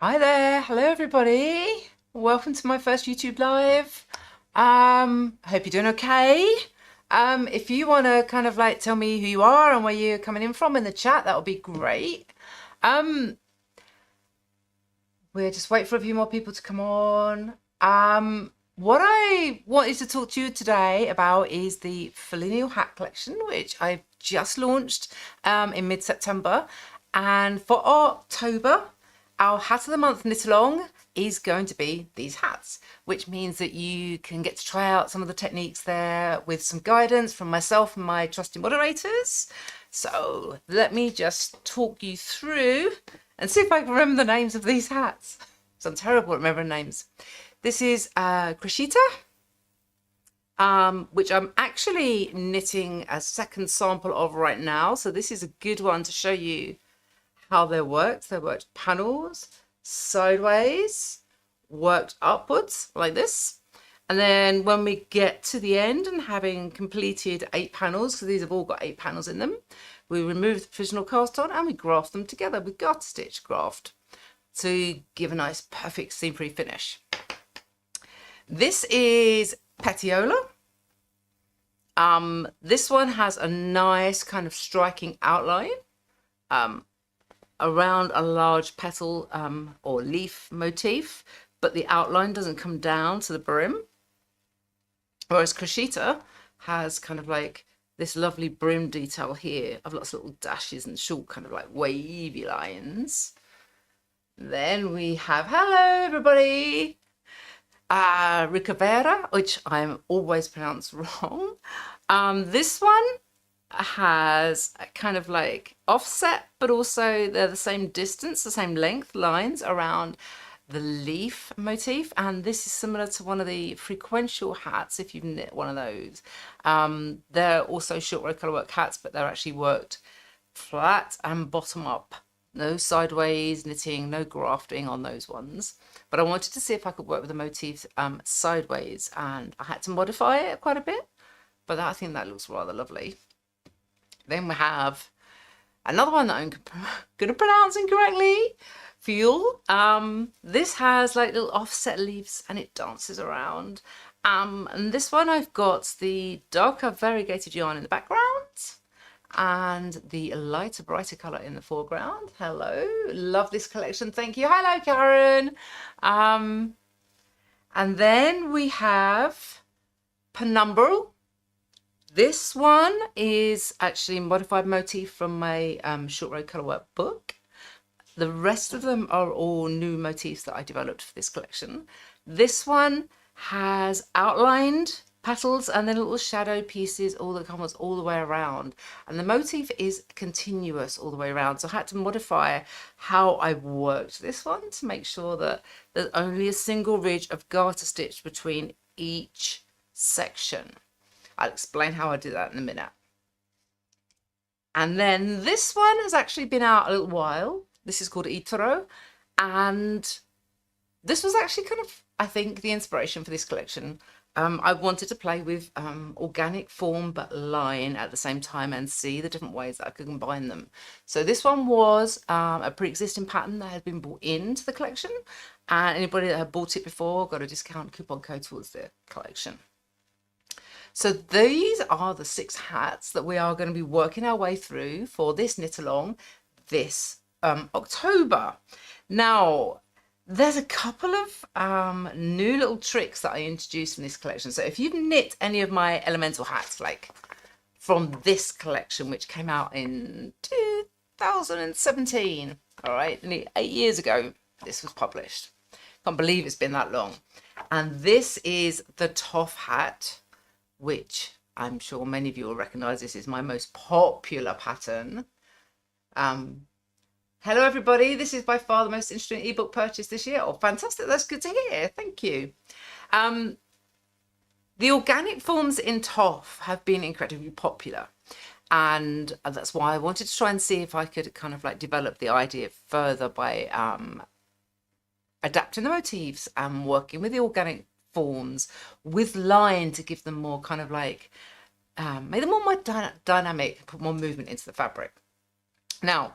Hi there, hello everybody. Welcome to my first YouTube live. I hope you're doing okay. If you want to kind of like tell me who you are and where you're coming in from in the chat, that would be great. We're just waiting for a few more people to come on. What I wanted to talk to you today about is the Folineal Hat collection, which I've just launched in mid-September. And for October, our Hat of the Month knit along is going to be these hats, which means that you can get to try out some of the techniques there with some guidance from myself and my trusty moderators. So let me just talk you through and see if I can remember the names of these hats. So I'm terrible at remembering names. This is Crashita, which I'm actually knitting a second sample of right now. So this is a good one to show you how they're worked. They're worked panels, sideways, worked upwards like this. And then when we get to the end and having completed 8 panels, because these have all got 8 panels in them, we remove the provisional cast on and we graft them together with garter stitch graft to give a nice perfect seam-free finish. This is Petiola. This one has a nice kind of striking outline around a large petal or leaf motif, but the outline doesn't come down to the brim. Whereas Crashita has kind of like this lovely brim detail here of lots of little dashes and short kind of like wavy lines. Then we have, hello everybody, Ricavera, which I'm always pronounced wrong. This one has a kind of like offset, but also they're the same distance, the same length lines around the leaf motif, and this is similar to one of the frequential hats if you've knit one of those. They're also short row colorwork hats, but they're actually worked flat and bottom up. No sideways knitting, no grafting on those ones. But I wanted to see if I could work with the motifs sideways, and I had to modify it quite a bit, but I think that looks rather lovely. Then we have another one that I'm going to pronounce incorrectly. Fuel. This has like little offset leaves and it dances around. And this one I've got the darker variegated yarn in the background and the lighter, brighter colour in the foreground. Hello, love this collection. Thank you. Hello, Karen. And then we have Penumbral. This one is actually a modified motif from my short row colourwork book. The rest of them are all new motifs that I developed for this collection. This one has outlined petals and then little shadow pieces all that comes all the way around. And the motif is continuous all the way around. So I had to modify how I worked this one to make sure that there's only a single ridge of garter stitch between each section. I'll explain how I do that in a minute. And then this one has actually been out a little while. This is called Itaro, and this was actually kind of, I think, the inspiration for this collection. I wanted to play with organic form but line at the same time and see the different ways that I could combine them. So this one was a pre-existing pattern that had been brought into the collection, and anybody that had bought it before got a discount coupon code towards the collection. So these are the 6 hats that we are going to be working our way through for this knit along this October. Now, there's a couple of new little tricks that I introduced in this collection. So if you've knit any of my elemental hats, like from this collection, which came out in 2017, all right, nearly 8 years ago, this was published. Can't believe it's been that long. And this is the Toff hat, which I'm sure many of you will recognize. This is my most popular pattern. Hello everybody, this is by far the most interesting ebook purchase this year. Oh, fantastic, that's good to hear, thank you. The organic forms in Toff have been incredibly popular, and that's why I wanted to try and see if I could kind of like develop the idea further by adapting the motifs and working with the organic forms with line to give them more kind of like, make them more dynamic, put more movement into the fabric. Now,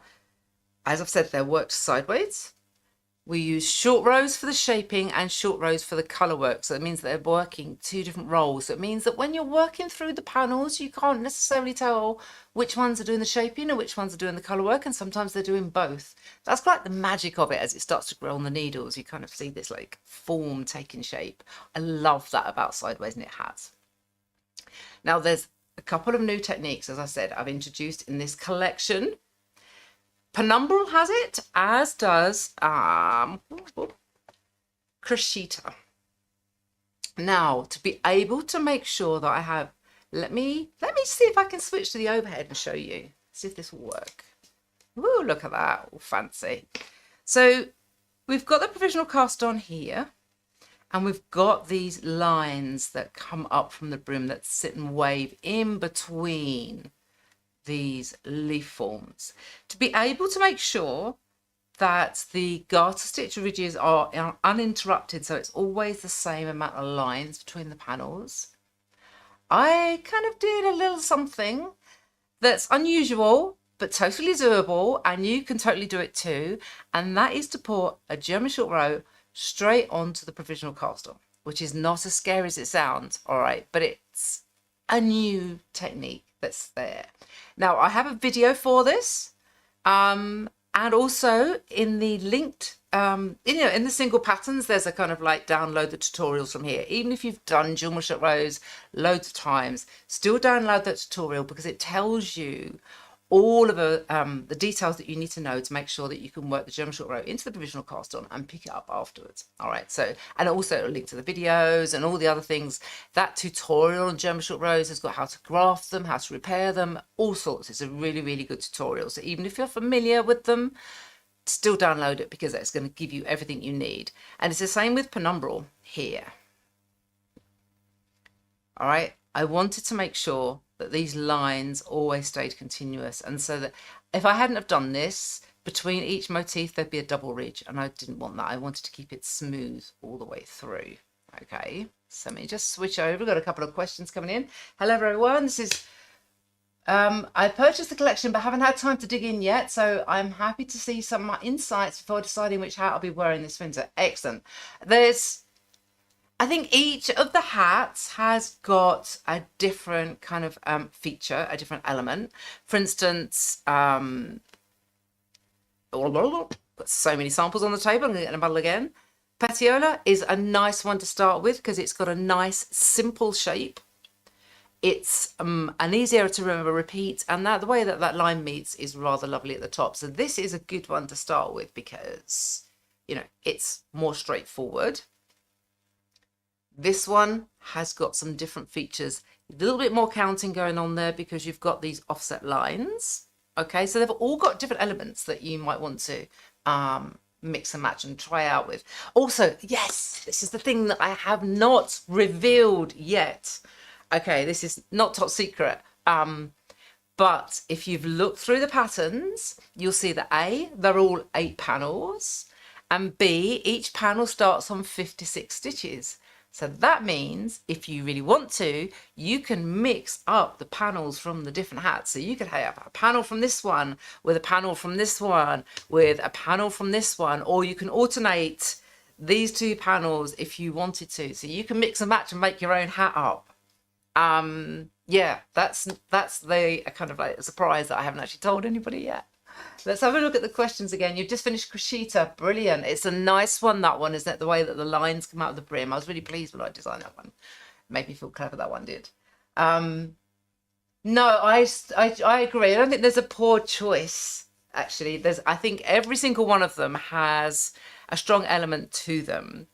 as I've said, they're worked sideways. We use short rows for the shaping and short rows for the colour work. So it means that they're working two different roles. So it means that when you're working through the panels, you can't necessarily tell which ones are doing the shaping and which ones are doing the colour work. And sometimes they're doing both. That's quite the magic of it as it starts to grow on the needles. You kind of see this like form taking shape. I love that about sideways knit hats. Now there's a couple of new techniques, as I said, I've introduced in this collection. Penumbral has it, as does Crashita. Now, to be able to make sure that I have, let me see if I can switch to the overhead and show you. See if this will work. Woo, look at that, all fancy. So we've got the provisional cast on here, and we've got these lines that come up from the brim that sit and wave in between these leaf forms. To be able to make sure that the garter stitch ridges are uninterrupted, so it's always the same amount of lines between the panels, I kind of did a little something that's unusual but totally doable, and you can totally do it too, and that is to put a German short row straight onto the provisional cast on, which is not as scary as it sounds, all right, but it's a new technique that's there. Now I have a video for this, and also in the linked, in the single patterns, there's a kind of like download the tutorials from here. Even if you've done German short rows loads of times, still download that tutorial because it tells you all of the details that you need to know to make sure that you can work the German short row into the provisional cast on and pick it up afterwards. All right, so, and also a link to the videos and all the other things. That tutorial on German short rows has got how to graft them, how to repair them, all sorts. It's a really, really good tutorial. So even if you're familiar with them, still download it because it's going to give you everything you need. And it's the same with penumbral here. All right, I wanted to make sure that these lines always stayed continuous, and so that if I hadn't have done this, between each motif there'd be a double ridge, and I didn't want that. I wanted to keep it smooth all the way through. Okay, so let me just switch over. Got a couple of questions coming in. Hello everyone, this is I purchased the collection but haven't had time to dig in yet, so I'm happy to see some of my insights before deciding which hat I'll be wearing this winter. Excellent. I think each of the hats has got a different kind of feature, a different element. For instance, got so many samples on the table, I'm going to get in a bottle again. Petiola is a nice one to start with because it's got a nice simple shape. It's an easier to remember repeat, and the way that line meets is rather lovely at the top. So this is a good one to start with because, you know, it's more straightforward. This one has got some different features, a little bit more counting going on there because you've got these offset lines. Okay, so they've all got different elements that you might want to mix and match and try out with. Also, yes, this is the thing that I have not revealed yet. Okay, this is not top secret. But if you've looked through the patterns, you'll see that A, they're all 8 panels, and B, each panel starts on 56 stitches. So that means if you really want to, you can mix up the panels from the different hats. So you could have a panel from this one with a panel from this one with a panel from this one, or you can alternate these 2 panels if you wanted to. So you can mix and match and make your own hat up. Yeah, that's the kind of like a surprise that I haven't actually told anybody yet. Let's have a look at the questions again. You've just finished Crashita. Brilliant. It's a nice one, that one, isn't it? The way that the lines come out of the brim. I was really pleased when I designed that one. Made me feel clever, that one did. No, I agree. I don't think there's a poor choice, actually. I think every single one of them has a strong element to them,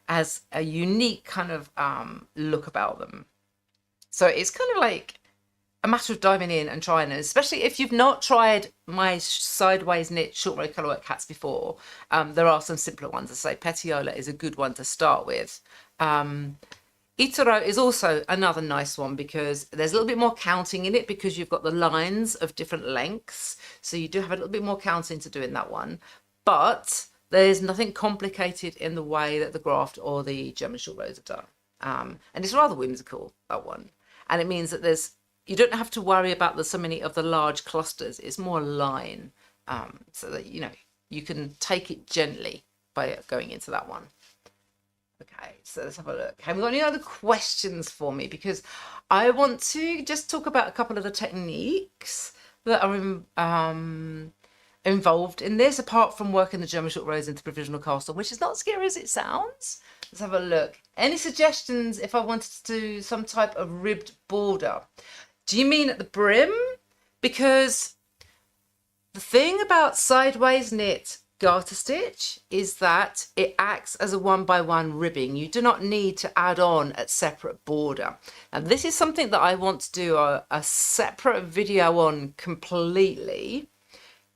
has a unique kind of look about them. So it's kind of like a matter of diving in and trying it, especially if you've not tried my sideways knit short row colourwork hats before. There are some simpler ones. I say Petiola is a good one to start with. Itaro is also another nice one because there's a little bit more counting in it because you've got the lines of different lengths. So you do have a little bit more counting to do in that one. But there's nothing complicated in the way that the graft or the German short rows are done. And it's rather whimsical, that one. And it means that you don't have to worry about so many of the large clusters. It's more line, so that, you know, you can take it gently by going into that one. Okay, so let's have a look. Have we got any other questions for me? Because I want to just talk about a couple of the techniques that are involved in this, apart from working the German short rows into provisional castle, which is not as scary as it sounds. Let's have a look. Any suggestions if I wanted to do some type of ribbed border? Do you mean at the brim? Because the thing about sideways knit garter stitch is that it acts as a 1x1 ribbing. You do not need to add on a separate border. And this is something that I want to do a separate video on completely.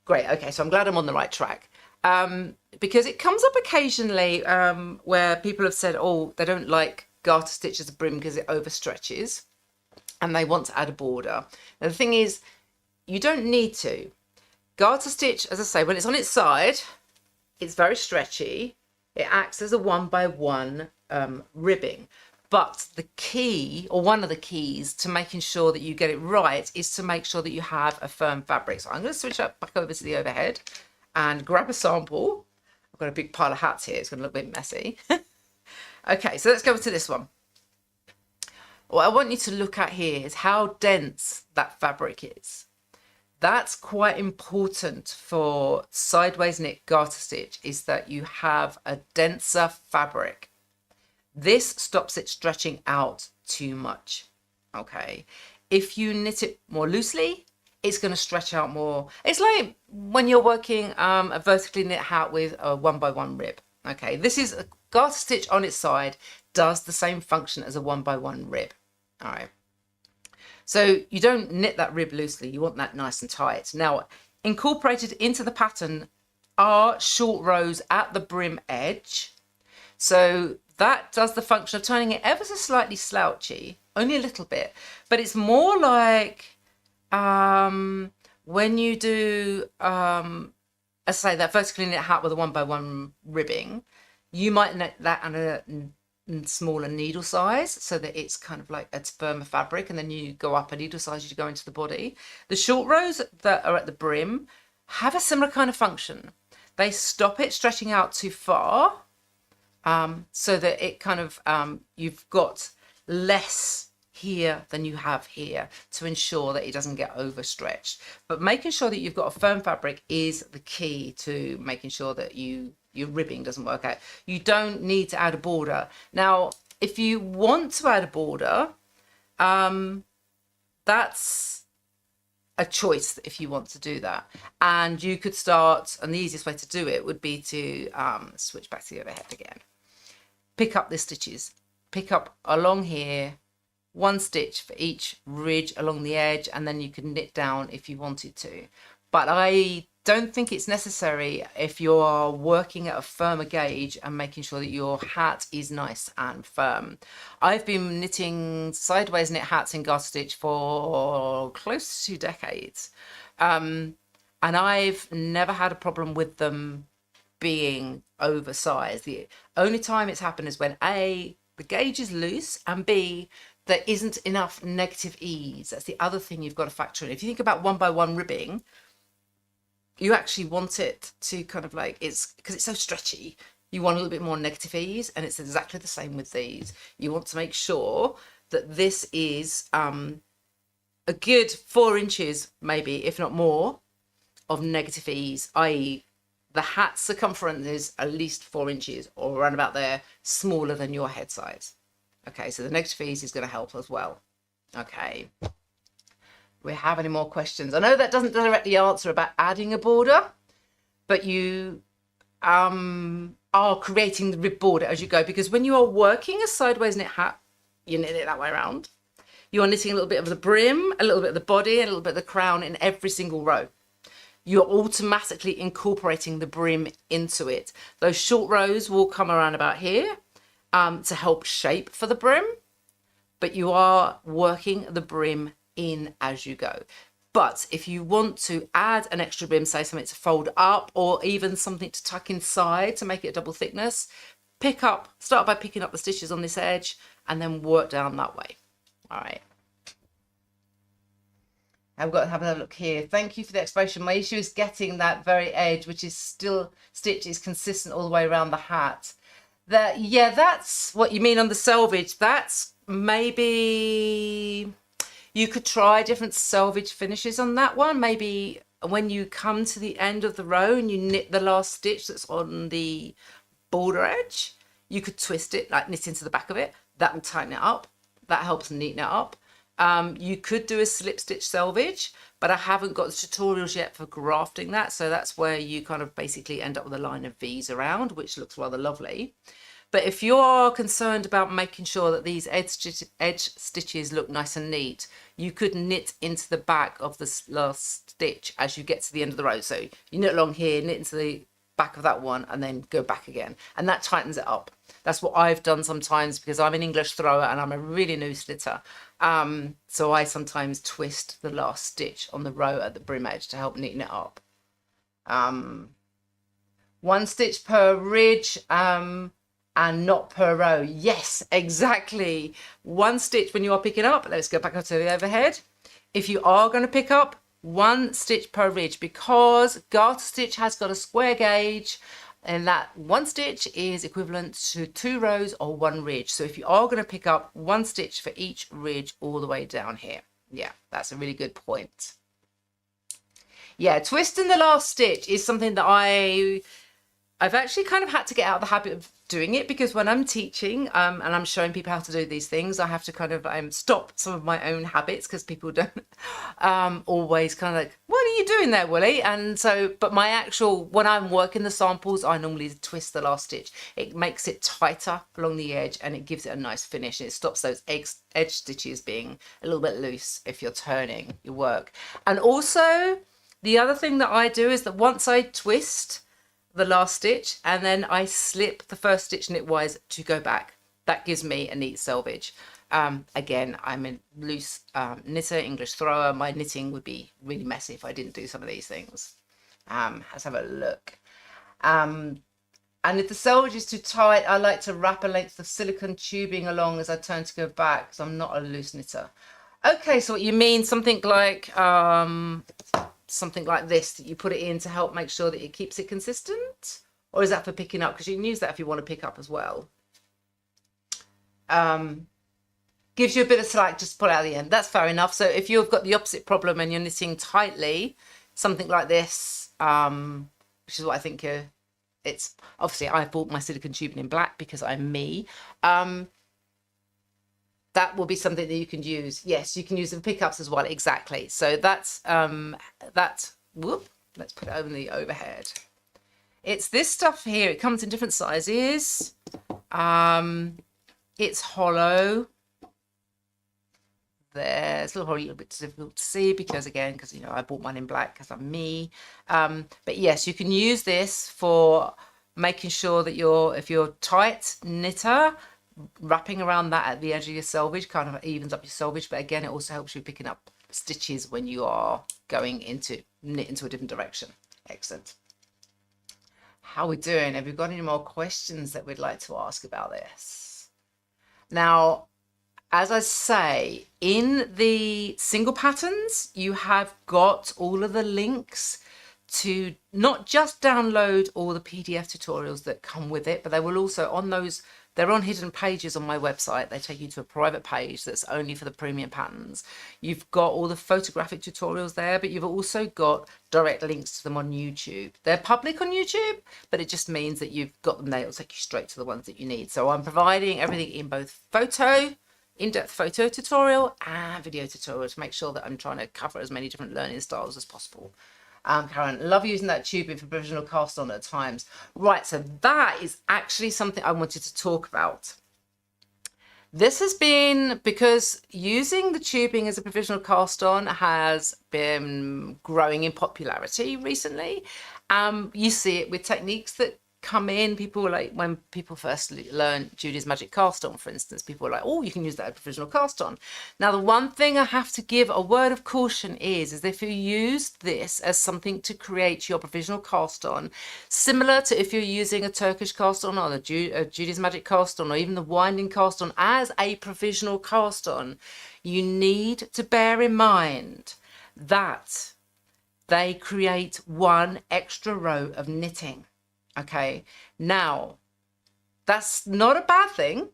Great, okay, so I'm glad I'm on the right track. Because it comes up occasionally where people have said, oh, they don't like garter stitch as a brim because it overstretches and they want to add a border. Now, the thing is, you don't need to. Garter stitch, as I say, when it's on its side, it's very stretchy. It acts as a 1x1 ribbing. But the key, or one of the keys to making sure that you get it right, is to make sure that you have a firm fabric. So I'm going to switch up back over to the overhead and grab a sample. I've got a big pile of hats here. It's going to look a bit messy. Okay, so let's go to this one. What I want you to look at here is how dense that fabric is. That's quite important for sideways knit garter stitch, is that you have a denser fabric. This stops it stretching out too much. Okay, if you knit it more loosely, it's going to stretch out more. It's like when you're working a vertically knit hat with a 1x1 rib. Okay, this is a garter stitch on its side, does the same function as a 1x1 rib. All right. So you don't knit that rib loosely, you want that nice and tight. Now, incorporated into the pattern are short rows at the brim edge. So that does the function of turning it ever so slightly slouchy, only a little bit. But it's more like when you do, as I say, that vertically knit hat with a 1x1 ribbing, you might knit that on a smaller needle size so that it's kind of like a firmer fabric, and then you go up a needle size as you go into the body. The short rows that are at the brim have a similar kind of function. They stop it stretching out too far, so that it kind of you've got less here than you have here to ensure that it doesn't get overstretched. But making sure that you've got a firm fabric is the key to making sure that your ribbing doesn't work out. You don't need to add a border. Now, if you want to add a border, that's a choice if you want to do that. And you could start, and the easiest way to do it would be to switch back to the overhead again. Pick up the stitches. Pick up along here, one stitch for each ridge along the edge, and then you can knit down if you wanted to. But I don't think it's necessary if you're working at a firmer gauge and making sure that your hat is nice and firm. I've been knitting sideways knit hats in garter stitch for close to 2 decades. And I've never had a problem with them being oversized. The only time it's happened is when A, the gauge is loose, and B, there isn't enough negative ease. That's the other thing you've got to factor in. If you think about 1x1 ribbing, you actually want it to kind of like, it's because it's so stretchy, you want a little bit more negative ease, and it's exactly the same with these. You want to make sure that this is a good 4 inches, maybe, if not more, of negative ease, i.e. the hat circumference is at least 4 inches or around about there, smaller than your head size. Okay, so the negative ease is going to help as well. Okay. Do we have any more questions? I know that doesn't directly answer about adding a border, but you are creating the rib border as you go, because when you are working a sideways knit hat, you knit it that way around. You're knitting a little bit of the brim, a little bit of the body, and a little bit of the crown in every single row. You're automatically incorporating the brim into it. Those short rows will come around about here to help shape for the brim, but you are working the brim in as you go. But if you want to add an extra brim, say something to fold up or even something to tuck inside to make it a double thickness, start by picking up the stitches on this edge and then work down that way. All right. I've got to have a look here. Thank you for the explanation. My issue is getting that very edge, which is still stitch is consistent all the way around the hat. That, yeah, that's what you mean on the selvage. That's maybe you could try different selvage finishes on that one. Maybe when you come to the end of the row and you knit the last stitch that's on the border edge, you could twist it, like knit into the back of it. That will tighten it up. That helps neaten it up. You could do a slip stitch selvage, but I haven't got the tutorials yet for grafting that. So that's where you kind of basically end up with a line of V's around, which looks rather lovely. But if you're concerned about making sure that these edge stitches look nice and neat, you could knit into the back of the last stitch as you get to the end of the row. So you knit along here, knit into the back of that one, and then go back again. And that tightens it up. That's what I've done sometimes because I'm an English thrower and I'm a really new slitter. So I sometimes twist the last stitch on the row at the brim edge to help neaten it up. 1 stitch per ridge and not per row. Yes, exactly. 1 stitch when you are picking up. Let's go back up to the overhead. If you are going to pick up, 1 stitch per ridge, because garter stitch has got a square gauge, and that 1 stitch is equivalent to 2 rows or 1 ridge. So if you are going to pick up 1 stitch for each ridge all the way down here. Yeah, that's a really good point. Yeah, twisting the last stitch is something that I've actually kind of had to get out of the habit of doing it, because when I'm teaching and I'm showing people how to do these things, I have to kind of stop some of my own habits, because people don't always kind of like, what are you doing there, Willie? And so, but my actual, when I'm working the samples, I normally twist the last stitch. It makes it tighter along the edge and it gives it a nice finish. It stops those edge stitches being a little bit loose if you're turning your work. And also, the other thing that I do is that once I twist the last stitch and then I slip the first stitch knitwise to go back, that gives me a neat selvage. Again, I'm a loose knitter, English thrower. My knitting would be really messy if I didn't do some of these things. Let's have a look. And if the selvage is too tight, I like to wrap a length of silicone tubing along as I turn to go back, because I'm not a loose knitter. Okay, so what you mean, something like this, that you put it in to help make sure that it keeps it consistent? Or is that for picking up? Because you can use that if you want to pick up as well. Gives you a bit of slack, just pull it out at the end. That's fair enough. So if you've got the opposite problem and you're knitting tightly, something like this, which is what I think it's, obviously I bought my silicone tubing in black because I'm me. That will be something that you can use. Yes, you can use the pickups as well. Exactly. So that's whoop. Let's put it over the overhead. It's this stuff here. It comes in different sizes. It's hollow. There, it's a little bit difficult to see because you know I bought mine in black because I'm me. But yes, you can use this for making sure that if you're tight knitter, wrapping around that at the edge of your selvage kind of evens up your selvage. But again, it also helps you picking up stitches when you are going into knit into a different direction. Excellent. How are we doing? Have we got any more questions that we'd like to ask about this? Now, as I say, in the single patterns, you have got all of the links to not just download all the PDF tutorials that come with it, but they will also on those, they're on hidden pages on my website. They take you to a private page that's only for the premium patterns. You've got all the photographic tutorials there, but you've also got direct links to them on YouTube. They're public on YouTube, but it just means that you've got them there. It'll take you straight to the ones that you need. So I'm providing everything in both in-depth photo tutorial and video tutorial to make sure that I'm trying to cover as many different learning styles as possible. Karen, love using that tubing for provisional cast on at times. Right, so that is actually something I wanted to talk about. This has been because using the tubing as a provisional cast on has been growing in popularity recently. You see it with techniques that come in. People like when people first learn Judy's Magic Cast On, for instance, people are like, oh, you can use that as provisional cast on. Now, the one thing I have to give a word of caution is if you use this as something to create your provisional cast on, similar to if you're using a Turkish cast on or Judy's Magic Cast On or even the winding cast on as a provisional cast on, you need to bear in mind that they create one extra row of knitting. Okay, now that's not a bad thing.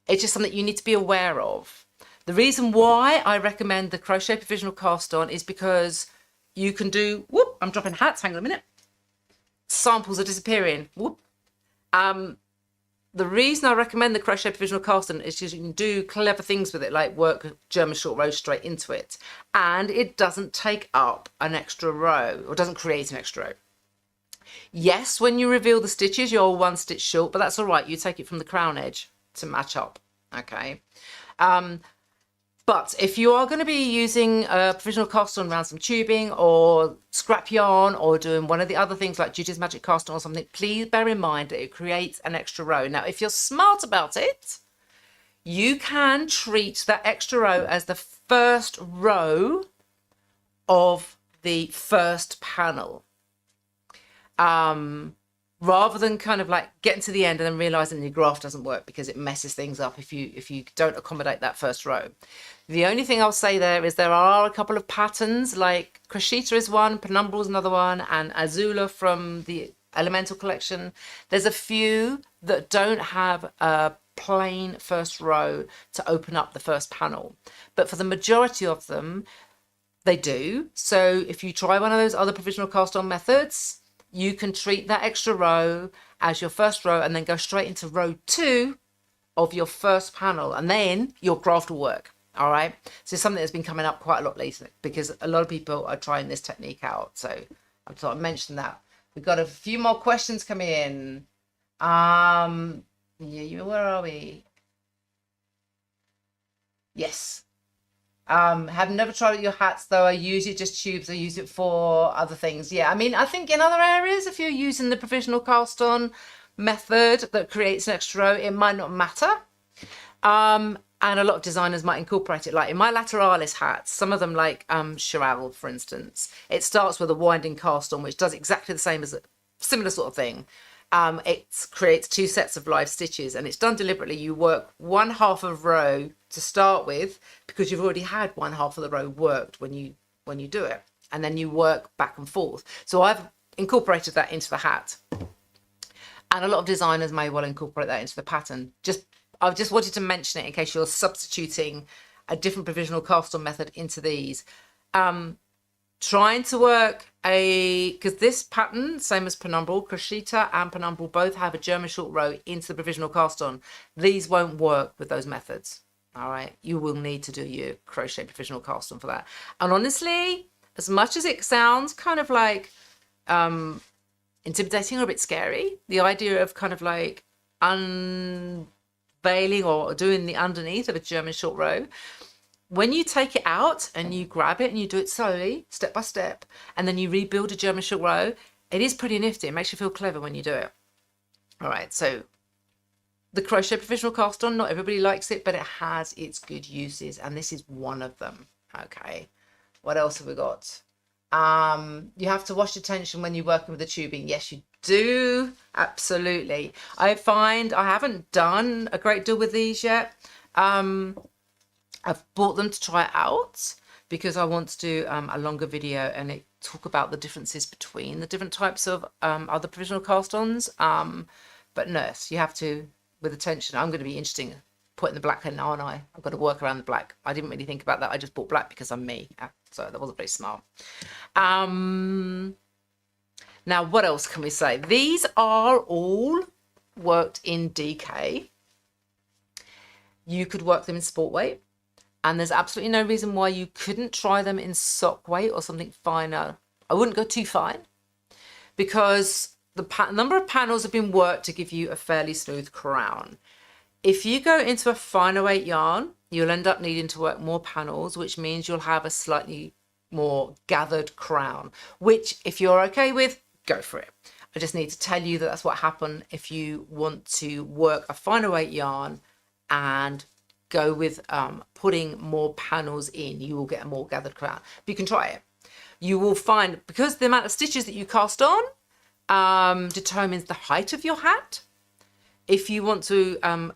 It's just something you need to be aware of. The reason why I recommend the crochet provisional cast on is because you can do, whoop, I'm dropping hats, hang on a minute. Samples are disappearing, whoop. The reason I recommend the crochet provisional cast on is because you can do clever things with it, like work German short rows straight into it. And it doesn't take up an extra row, or doesn't create an extra row. Yes, when you reveal the stitches, you're one stitch short, but that's all right. You take it from the crown edge to match up, okay? But if you are going to be using a provisional cast on around some tubing or scrap yarn or doing one of the other things like Judy's Magic Cast on or something, please bear in mind that it creates an extra row. Now, if you're smart about it, you can treat that extra row as the first row of the first panel. Rather than kind of like getting to the end and then realizing your graph doesn't work, because it messes things up if you don't accommodate that first row. The only thing I'll say there is there are a couple of patterns, like Crashita is one, Penumbra is another one, and Azula from the Elemental collection. There's a few that don't have a plain first row to open up the first panel, but for the majority of them they do. So if you try one of those other provisional cast on methods, you can treat that extra row as your first row and then go straight into row 2 of your first panel, and then your graft will work. All right, so it's something that's been coming up quite a lot lately because a lot of people are trying this technique out. So I thought I'd mention that. We've got a few more questions coming in. Yeah, where are we? Yes. Have never tried your hats though. I use it just tubes. I use it for other things. Yeah, I mean, I think in other areas, if you're using the provisional cast on method that creates an extra row, it might not matter. And a lot of designers might incorporate it. Like in my Lateralis hats, some of them, like Chiral, for instance, it starts with a winding cast on, which does exactly the same as a similar sort of thing. It creates 2 sets of live stitches, and it's done deliberately. You work one half of row to start with because you've already had one half of the row worked when you do it, and then you work back and forth. So I've incorporated that into the hat, and a lot of designers may well incorporate that into the pattern. I've just wanted to mention it in case you're substituting a different provisional cast on method into these. Trying to work because this pattern, same as Penumbra, Crashita and Penumbra both have a German short row into the provisional cast on. These won't work with those methods. All right, you will need to do your crochet provisional cast on for that. And honestly, as much as it sounds kind of like intimidating or a bit scary, the idea of kind of like unveiling or doing the underneath of a German short row, when you take it out and you grab it and you do it slowly, step by step, and then you rebuild a German short row, it is pretty nifty. It makes you feel clever when you do it. All right, so the crochet provisional cast on, not everybody likes it, but it has its good uses, and this is one of them. Okay, what else have we got? You have to wash your tension when you're working with the tubing. Yes, you do. Absolutely. I find I haven't done a great deal with these yet. I've bought them to try it out because I want to do a longer video and talk about the differences between the different types of other provisional cast-ons. But nurse, you have to, with the tension, I'm going to be interesting putting the black in, aren't I? I've got to work around the black. I didn't really think about that. I just bought black because I'm me. So that wasn't very smart. Now, what else can we say? These are all worked in DK. You could work them in sport weight. And there's absolutely no reason why you couldn't try them in sock weight or something finer. I wouldn't go too fine because the number of panels have been worked to give you a fairly smooth crown. If you go into a finer weight yarn, you'll end up needing to work more panels, which means you'll have a slightly more gathered crown, which if you're okay with, go for it. I just need to tell you that that's what happens if you want to work a finer weight yarn and go with putting more panels in. You will get a more gathered crown. But you can try it. You will find, because the amount of stitches that you cast on determines the height of your hat. If you want to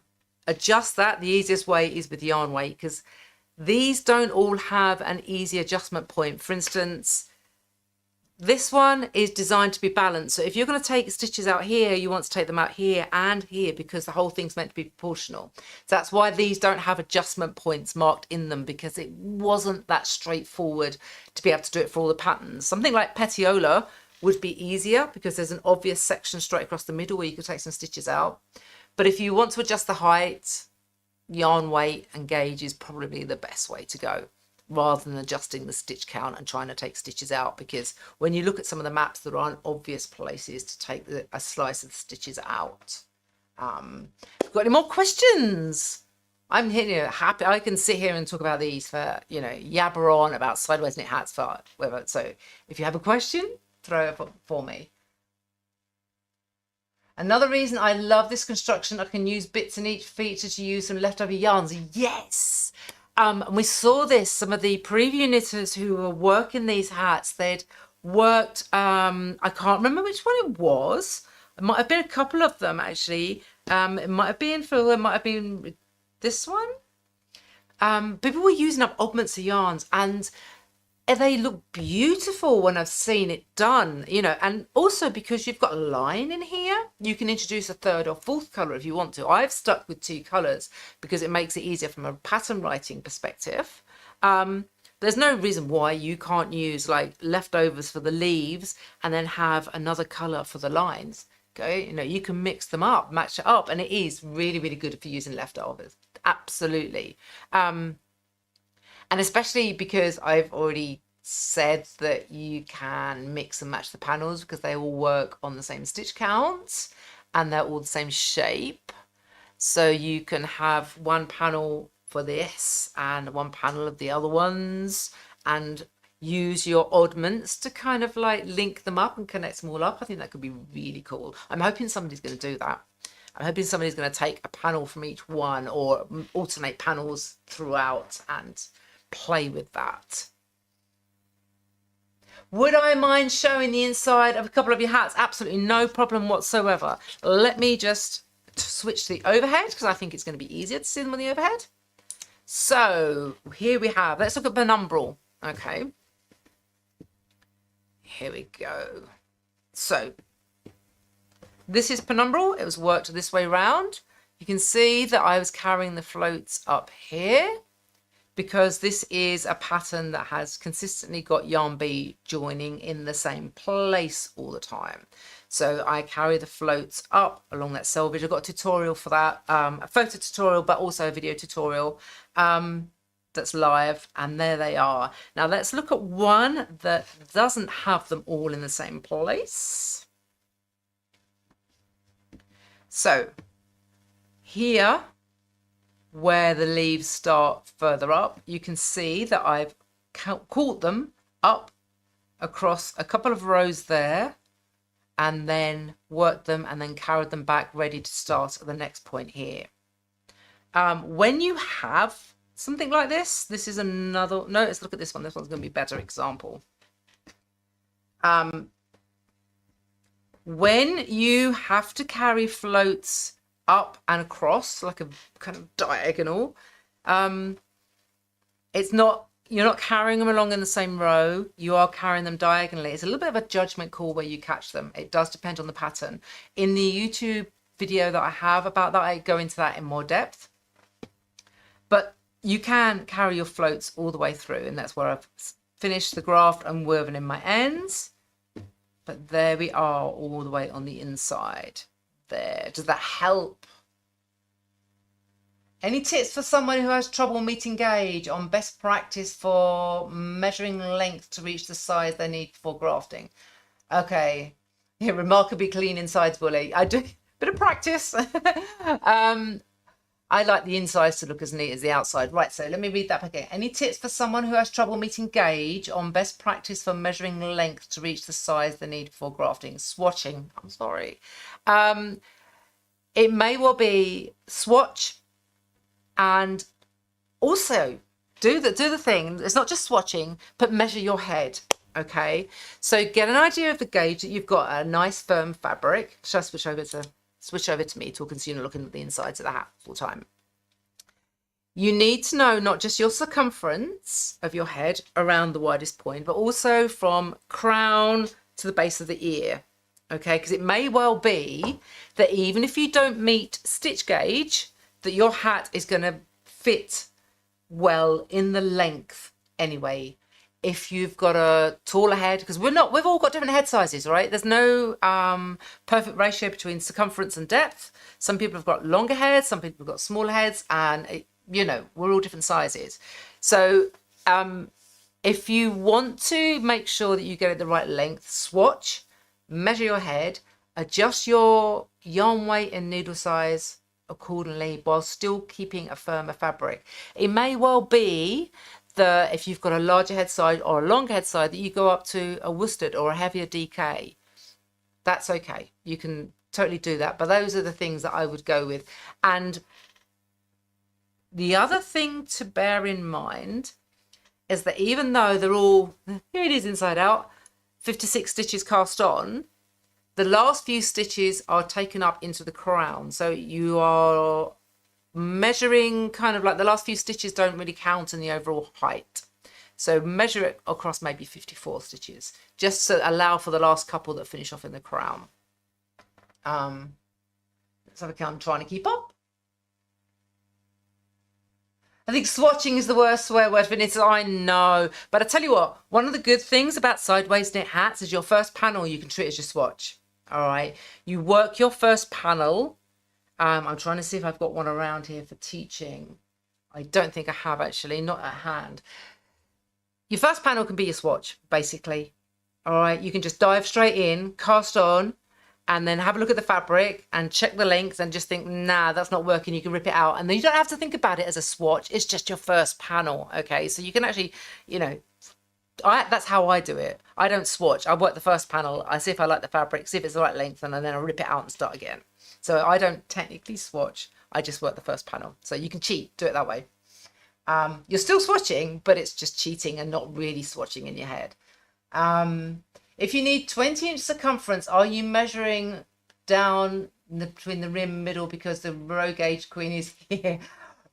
adjust that, the easiest way is with yarn weight, because These don't all have an easy adjustment point. For instance, this one is designed to be balanced. So if you're going to take stitches out here, you want to take them out here and here because the whole thing's meant to be proportional. So that's why these don't have adjustment points marked in them, because it wasn't that straightforward to be able to do it for all the patterns. Something like petiola would be easier because there's an obvious section straight across the middle where you could take some stitches out. But if you want to adjust the height, yarn weight and gauge is probably the best way to go, rather than adjusting the stitch count and trying to take stitches out, because when you look at some of the maps, there aren't obvious places to take a slice of the stitches out. Got any more questions? I'm here, happy. I can sit here and talk about these for, you know, yabber on about sideways knit hats for whatever. So if you have a question, throw it for me. Another reason I love this construction, I can use bits in each feature to use some leftover yarns. Yes. And we saw this, some of the preview knitters who were working these hats, they'd worked, I can't remember which one it was. It might have been a couple of them, actually. It might have been Phil, it might have been this one. People were using up oddments of yarns, and they look beautiful when I've seen it done, you know. And also because you've got a line in here, you can introduce a third or fourth colour if you want to. I've stuck with 2 colours because it makes it easier from a pattern writing perspective. There's no reason why you can't use like leftovers for the leaves and then have another colour for the lines. Okay, you know, you can mix them up, match it up, and it is really, really good for using leftovers. Absolutely. And especially because I've already said that you can mix and match the panels because they all work on the same stitch counts and they're all the same shape. So you can have one panel for this and one panel of the other ones, and use your oddments to kind of like link them up and connect them all up. I think that could be really cool. I'm hoping somebody's going to do that. I'm hoping somebody's going to take a panel from each one or alternate panels throughout and play with that. Would I mind showing the inside of a couple of your hats? Absolutely no problem whatsoever. Let me just switch to the overhead because I think it's going to be easier to see them on the overhead. So here we have, let's look at penumbral. Okay, here we go. So this is penumbral. It was worked this way round. You can see that I was carrying the floats up here, because this is a pattern that has consistently got yarn B joining in the same place all the time. So I carry the floats up along that selvage. I've got a tutorial for that, a photo tutorial, but also a video tutorial that's live, and there they are. Now let's look at one that doesn't have them all in the same place. So here, where the leaves start further up, you can see that I've caught them up across a couple of rows there, and then worked them and then carried them back ready to start at the next point here. When you have something like this is another, no, let's look at this one. This one's going to be a better example. When you have to carry floats up and across like a kind of diagonal, it's not, you're not carrying them along in the same row, you are carrying them diagonally. It's a little bit of a judgment call where you catch them. It does depend on the pattern. In the YouTube video that I have about that, I go into that in more depth, but you can carry your floats all the way through, and that's where I've finished the graft and woven in my ends. But there we are, all the way on the inside there. Does that help? Any tips for someone who has trouble meeting gauge on best practice for measuring length to reach the size they need for grafting? Okay, yeah, remarkably clean insides, Willie. I do a bit of practice. I like the insides to look as neat as the outside. Right, so let me read that again. Any tips for someone who has trouble meeting gauge on best practice for measuring length to reach the size they need for grafting? Swatching, I'm sorry. It may well be swatch, and also do the thing. It's not just swatching, but measure your head. Okay, so get an idea of the gauge that you've got, a nice firm fabric. Shall I switch over to me, talking so you're not looking at the insides of the hat full time. You need to know not just your circumference of your head around the widest point, but also from crown to the base of the ear. Okay, because it may well be that even if you don't meet stitch gauge, that your hat is going to fit well in the length anyway. If you've got a taller head, because we've all got different head sizes, right? There's no perfect ratio between circumference and depth. Some people have got longer heads, some people have got smaller heads, and you know, we're all different sizes. So if you want to make sure that you get it the right length, swatch, measure your head, adjust your yarn weight and needle size accordingly while still keeping a firmer fabric. It may well be that if you've got a larger head side or a longer head side, that you go up to a worsted or a heavier DK. That's okay. You can totally do that. But those are the things that I would go with. And the other thing to bear in mind is that even though they're all, here it is inside out, 56 stitches cast on, the last few stitches are taken up into the crown. So you are measuring kind of like the last few stitches don't really count in the overall height. So measure it across maybe 54 stitches, just to allow for the last couple that finish off in the crown. Let's have a count. I'm trying to keep up. I think swatching is the worst swear word for knits. I know. But I tell you what, one of the good things about sideways knit hats is your first panel you can treat as your swatch. All right. You work your first panel. I'm trying to see if I've got one around here for teaching. I don't think I have actually, not at hand. Your first panel can be your swatch, basically. All right. You can just dive straight in, cast on, and then have a look at the fabric and check the length and just think, nah, that's not working. You can rip it out. And then you don't have to think about it as a swatch. It's just your first panel. Okay. So you can actually, you know, that's how I do it. I don't swatch. I work the first panel. I see if I like the fabric, see if it's the right length, and then I rip it out and start again. So I don't technically swatch. I just work the first panel. So you can cheat, do it that way. You're still swatching, but it's just cheating and not really swatching in your head. If you need 20-inch circumference, are you measuring down between the rim middle because the row gauge queen is here?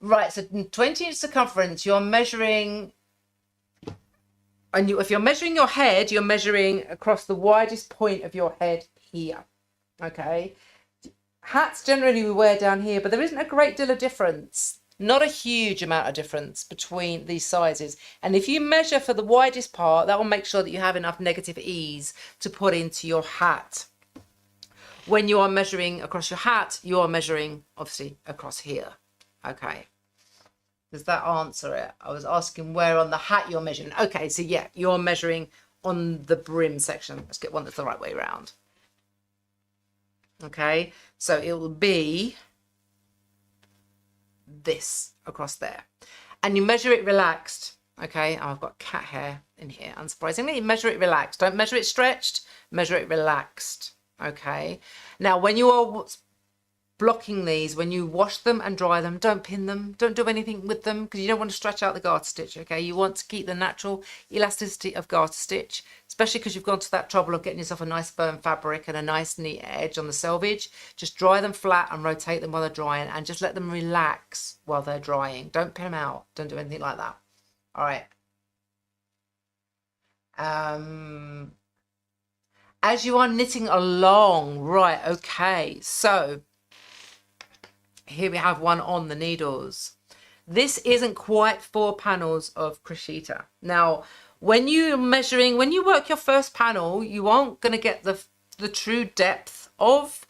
Right, so 20-inch circumference, you're measuring, and if you're measuring your head, you're measuring across the widest point of your head here, okay? Hats generally we wear down here, but there isn't a great deal of difference. Not a huge amount of difference between these sizes. And if you measure for the widest part, that will make sure that you have enough negative ease to put into your hat. When you are measuring across your hat, you are measuring obviously across here. Okay. Does that answer it? I was asking where on the hat you're measuring. Okay, so yeah, you're measuring on the brim section. Let's get one that's the right way around. Okay, so it will be this across there, and you measure it relaxed. Okay, oh, I've got cat hair in here, unsurprisingly. Measure it relaxed. Don't measure it stretched, measure it relaxed. Okay, now when you are blocking these, when you wash them and dry them, don't pin them, don't do anything with them, because you don't want to stretch out the garter stitch. Okay, you want to keep the natural elasticity of garter stitch, especially because you've gone to that trouble of getting yourself a nice firm fabric and a nice neat edge on the selvage. Just dry them flat and rotate them while they're drying, and just let them relax while they're drying. Don't pin them out, don't do anything like that. All right. As you are knitting along, right, okay, so here we have one on the needles. This isn't quite 4 panels of crochet. Now, when you're measuring, when you work your first panel, you aren't going to get the true depth of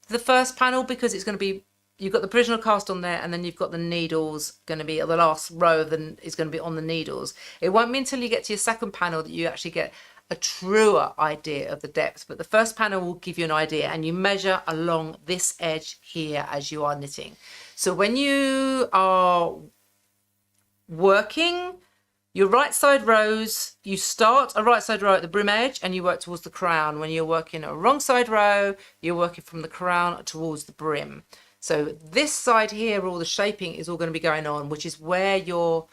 the first panel, because it's going to be, you've got the provisional cast on there, and then you've got the needles going to be, the last row is going to be on the needles. It won't be until you get to your second panel that you actually get a truer idea of the depth, but the first panel will give you an idea, and you measure along this edge here as you are knitting. So when you are working your right side rows, you start a right side row at the brim edge and you work towards the crown. When you're working a wrong side row, you're working from the crown towards the brim. So this side here, all the shaping is all going to be going on, which is where your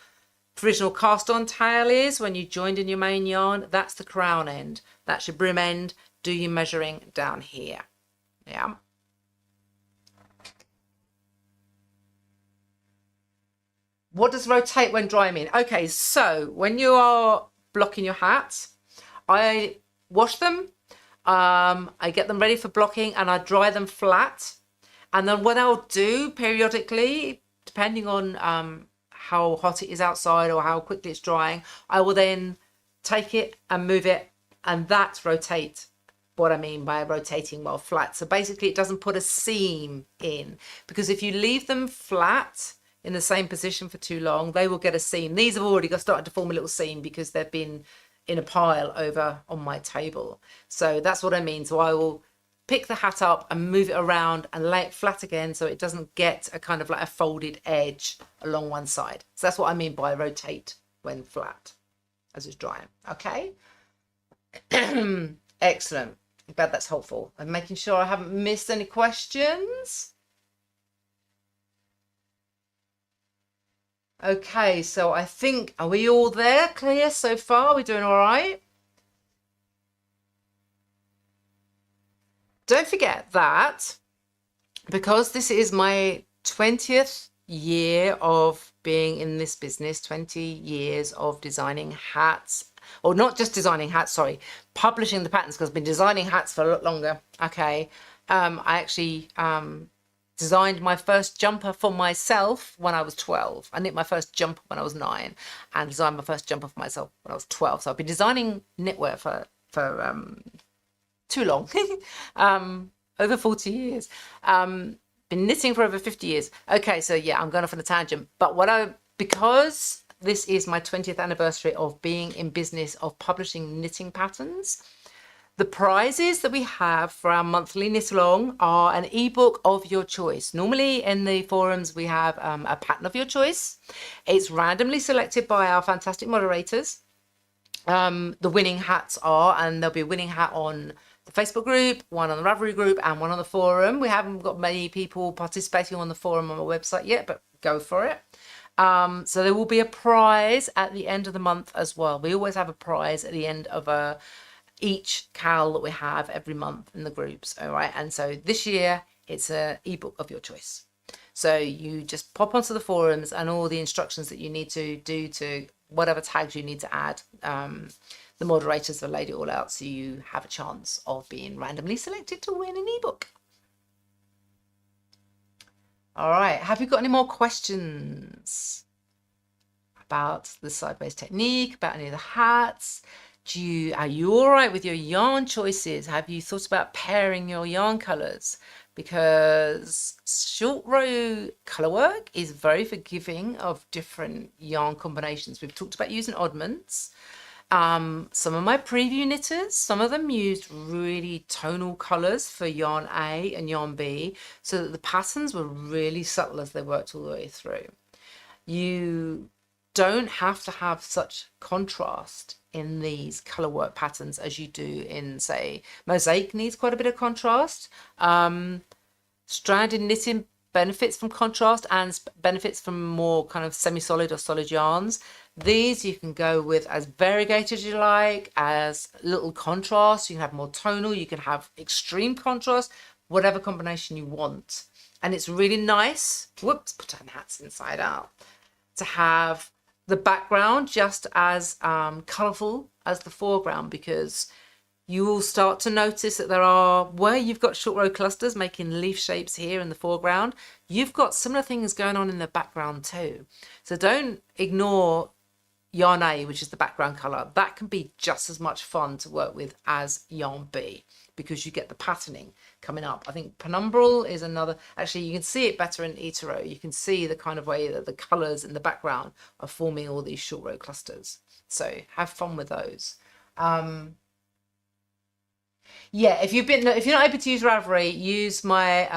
provisional cast on tail is when you joined in your main yarn. That's the crown end, that's your brim end. Do your measuring down here. Yeah. What does rotate when dry mean? Okay, so when you are blocking your hats, I wash them, I get them ready for blocking, and I dry them flat. And then what I'll do periodically, depending on how hot it is outside or how quickly it's drying, I will then take it and move it, and that's rotate. What I mean by rotating while flat. So basically it doesn't put a seam in, because if you leave them flat in the same position for too long, they will get a seam. These have already started to form a little seam because they've been in a pile over on my table. So that's what I mean. So I will pick the hat up and move it around and lay it flat again so it doesn't get a kind of like a folded edge along one side. So that's what I mean by rotate when flat as it's drying. Okay. Excellent. I'm glad that's helpful. I'm making sure I haven't missed any questions. Okay, so I think, are we all there? Clear so far? We're doing all right? Don't forget that because this is my 20th year of being in this business, 20 years of designing hats, or not just designing hats, sorry, publishing the patterns, because I've been designing hats for a lot longer. Okay. I actually designed my first jumper for myself when I was 12. I knit my first jumper when I was 9 and designed my first jumper for myself when I was 12. So I've been designing knitwear for too long. Over 40 years. Been knitting for over 50 years. Okay, so yeah, I'm going off on a tangent. But because this is my 20th anniversary of being in business of publishing knitting patterns, the prizes that we have for our monthly knit along are an ebook of your choice. Normally in the forums we have a pattern of your choice. It's randomly selected by our fantastic moderators. The winning hats are, and there'll be a winning hat on the Facebook group, one on the Ravelry group, and one on the forum. We haven't got many people participating on the forum on my website yet, but go for it. So there will be a prize at the end of the month as well. We always have a prize at the end of each KAL that we have every month in the groups. All right. And so this year it's an ebook of your choice. So you just pop onto the forums and all the instructions that you need to do to whatever tags you need to add. The moderators have laid it all out so you have a chance of being randomly selected to win an ebook. All right, have you got any more questions about the sideways technique, about any of the hats? Are you all right with your yarn choices? Have you thought about pairing your yarn colors? Because short row colorwork is very forgiving of different yarn combinations. We've talked about using oddments. Some of my preview knitters, some of them used really tonal colors for yarn A and yarn B so that the patterns were really subtle as they worked all the way through. You don't have to have such contrast in these colorwork patterns as you do in, say, mosaic needs quite a bit of contrast. Stranded knitting benefits from contrast and benefits from more kind of semi-solid or solid yarns. These you can go with as variegated as you like, as little contrast. You can have more tonal, you can have extreme contrast, whatever combination you want. And it's really nice, whoops, put on hats inside out, to have the background just as colourful as the foreground, because you will start to notice that there are, where you've got short row clusters making leaf shapes here in the foreground, you've got similar things going on in the background too. So don't ignore yarn A, which is the background colour. That can be just as much fun to work with as yarn B, because you get the patterning coming up. I think penumbral is another, actually you can see it better in Itero. You can see the kind of way that the colours in the background are forming all these short row clusters. So have fun with those. Yeah, if you're not able to use Ravelry, use my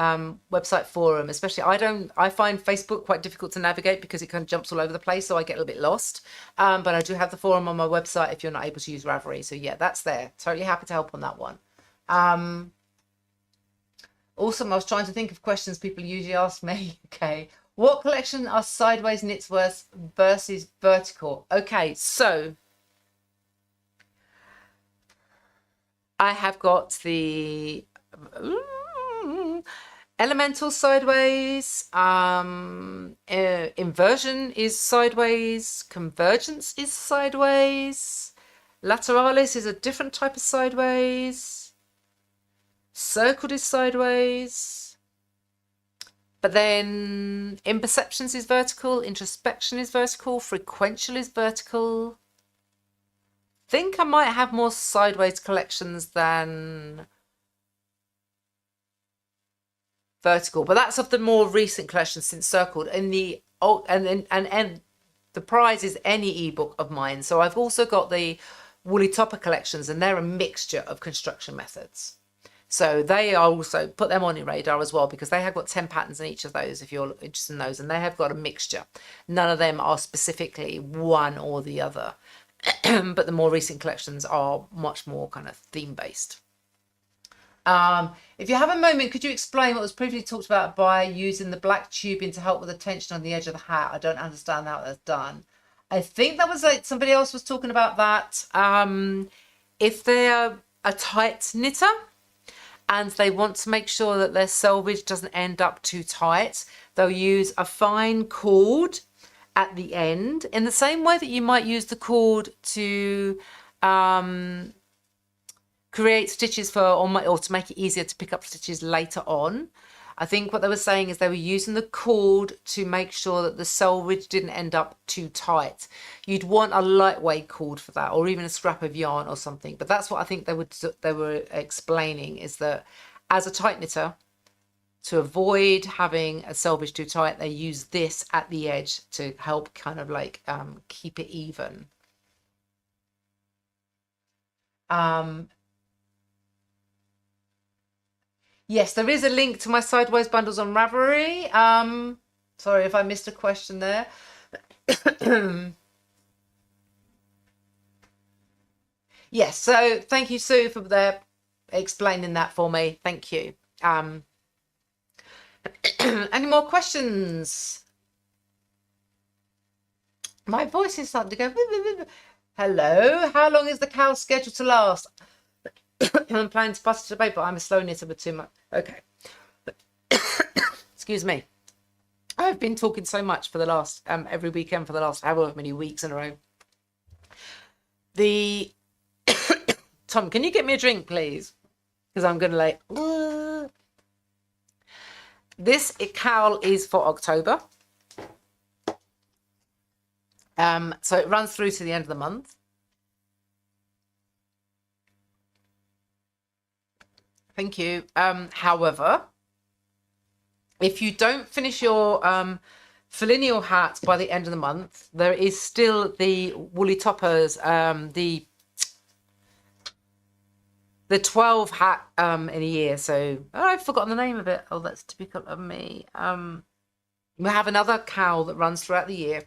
website forum. Especially, I find Facebook quite difficult to navigate because it kind of jumps all over the place, so I get a little bit lost. But I do have the forum on my website if you're not able to use Ravelry. So yeah, that's there. Totally happy to help on that one. Awesome. I was trying to think of questions people usually ask me. Okay, what collection are sideways knits versus vertical? Okay, so I have got the Elemental sideways, inversion is sideways, convergence is sideways, lateralis is a different type of sideways, circled is sideways, but then imperceptions is vertical, introspection is vertical, frequential is vertical. Think I might have more sideways collections than vertical, but that's of the more recent collection since circled. And the prize is any ebook of mine. So I've also got the woolly topper collections, and they're a mixture of construction methods. So they are also, put them on your radar as well, because they have got 10 patterns in each of those if you're interested in those, and they have got a mixture. None of them are specifically one or the other, but the more recent collections are much more kind of theme based. If you have a moment, could you explain what was previously talked about by using the black tubing to help with the tension on the edge of the hat? I don't understand how that's done. I think that was like somebody else was talking about that. If they're a tight knitter and they want to make sure that their selvage doesn't end up too tight, they'll use a fine cord at the end in the same way that you might use the cord to create stitches for, or to make it easier to pick up stitches later on. I think what they were saying is they were using the cord to make sure that the selvage didn't end up too tight. You'd want a lightweight cord for that, or even a scrap of yarn or something. But that's what I think they were explaining, is that as a tight knitter, to avoid having a selvage too tight, they use this at the edge to help kind of like keep it even. Yes, there is a link to my sideways bundles on Ravelry. Sorry if I missed a question there. Yes, so thank you, Sue, for explaining that for me. Thank you. Any more questions? My voice is starting to go. Hello, how long is the KAL scheduled to last? I'm planning to pass it to the paper. I'm a slow knitter with too much. Okay. Excuse me. I've been talking so much for the last, every weekend for the last however many weeks in a row. Tom, can you get me a drink, please? Because I'm going to like, this KAL is for October. So it runs through to the end of the month. Thank you. However, if you don't finish your Folineal hat by the end of the month, there is still the woolly toppers, the 12 hat in a year. So I've forgotten the name of it. Oh, that's typical of me. We have another KAL that runs throughout the year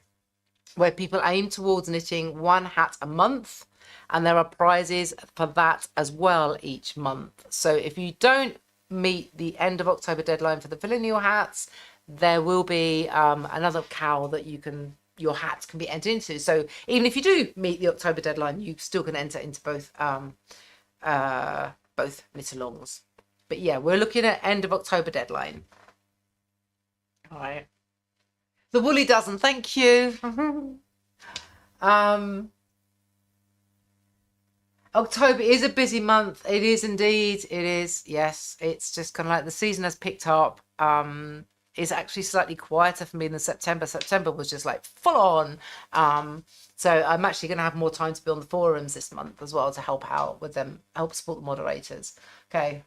where people aim towards knitting 1 hat a month. And there are prizes for that as well each month. So if you don't meet the end of October deadline for the Folineal hats, there will be another KAL that your hats can be entered into. So even if you do meet the October deadline, you still can enter into both knit-alongs. But yeah, we're looking at end of October deadline. All right. The woolly dozen, thank you. October is a busy month. It is indeed. It is. Yes. It's just kind of like the season has picked up. It's actually slightly quieter for me than September. September was just like full on. So I'm actually going to have more time to be on the forums this month as well to help out with them, help support the moderators. Okay.